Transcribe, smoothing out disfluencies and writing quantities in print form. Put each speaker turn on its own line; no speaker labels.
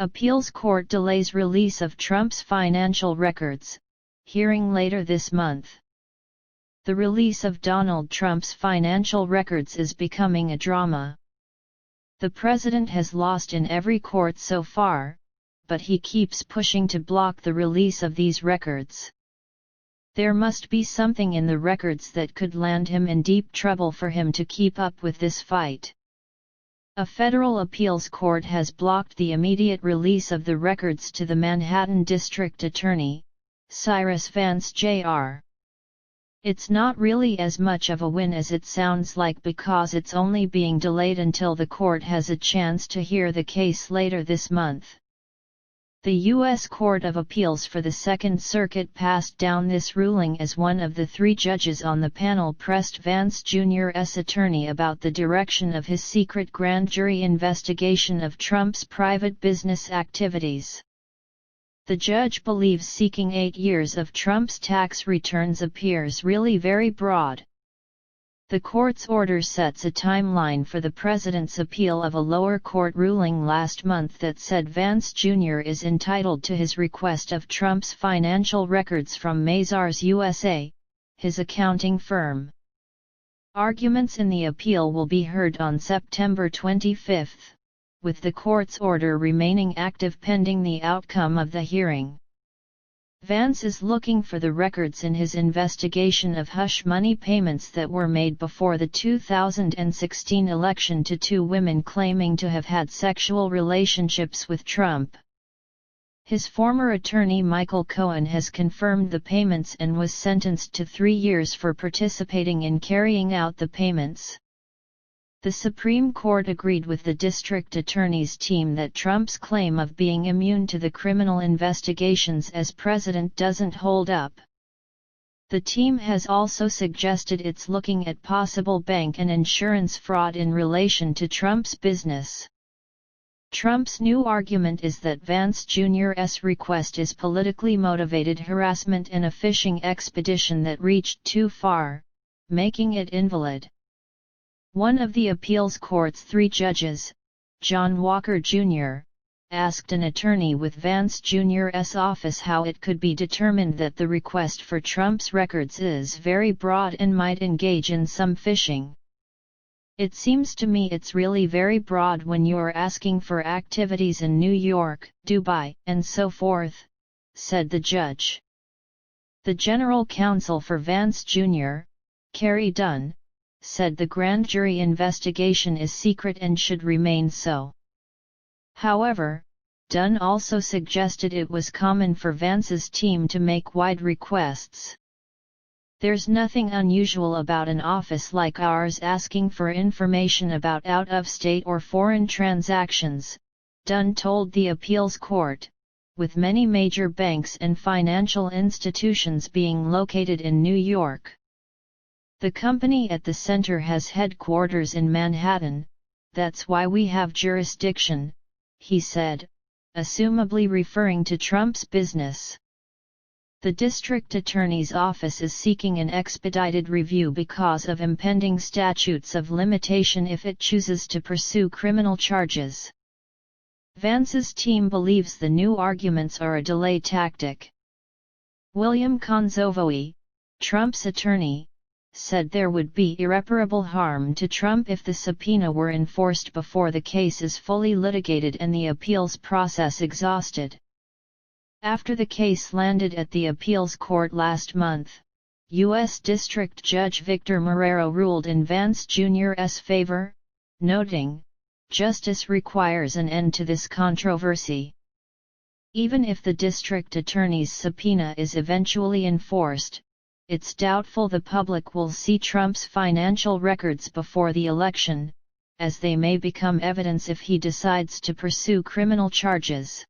Appeals court delays release of Trump's financial records, hearing later this month. The release of Donald Trump's financial records is becoming a drama. The president has lost in every court so far, but he keeps pushing to block the release of these records. There must be something in the records that could land him in deep trouble for him to keep up with this fight. A federal appeals court has blocked the immediate release of the records to the Manhattan District Attorney, Cyrus Vance Jr. It's not really as much of a win as it sounds like because it's only being delayed until the court has a chance to hear the case later this month. The U.S. Court of Appeals for the Second Circuit passed down this ruling as one of the 3 judges on the panel pressed Vance Jr.'s attorney about the direction of his secret grand jury investigation of Trump's private business activities. The judge believes seeking 8 years of Trump's tax returns appears really very broad. The court's order sets a timeline for the president's appeal of a lower court ruling last month that said Vance Jr. is entitled to his request of Trump's financial records from Mazars USA, his accounting firm. Arguments in the appeal will be heard on September 25, with the court's order remaining active pending the outcome of the hearing. Vance is looking for the records in his investigation of hush money payments that were made before the 2016 election to 2 women claiming to have had sexual relationships with Trump. His former attorney Michael Cohen has confirmed the payments and was sentenced to 3 years for participating in carrying out the payments. The Supreme Court agreed with the district attorney's team that Trump's claim of being immune to the criminal investigations as president doesn't hold up. The team has also suggested it's looking at possible bank and insurance fraud in relation to Trump's business. Trump's new argument is that Vance Jr.'s request is politically motivated harassment and a fishing expedition that reached too far, making it invalid. One of the appeals court's 3 judges, John Walker Jr., asked an attorney with Vance Jr.'s office how it could be determined that the request for Trump's records is very broad and might engage in some fishing. It seems to me it's really very broad when you're asking for activities in New York, Dubai, and so forth, said the judge. The general counsel for Vance Jr., Carrie Dunn, said the grand jury investigation is secret and should remain so. However, Dunn also suggested it was common for Vance's team to make wide requests. There's nothing unusual about an office like ours asking for information about out-of-state or foreign transactions, Dunn told the appeals court, with many major banks and financial institutions being located in New York. The company at the center has headquarters in Manhattan, that's why we have jurisdiction, he said, assumably referring to Trump's business. The district attorney's office is seeking an expedited review because of impending statutes of limitation if it chooses to pursue criminal charges. Vance's team believes the new arguments are a delay tactic. William Conzovoy, Trump's attorney, said there would be irreparable harm to Trump if the subpoena were enforced before the case is fully litigated and the appeals process exhausted. After the case landed at the appeals court last month, U.S. District Judge Victor Marrero ruled in Vance Jr.'s favor, noting, "Justice requires an end to this controversy." Even if the district attorney's subpoena is eventually enforced, it's doubtful the public will see Trump's financial records before the election, as they may become evidence if he decides to pursue criminal charges.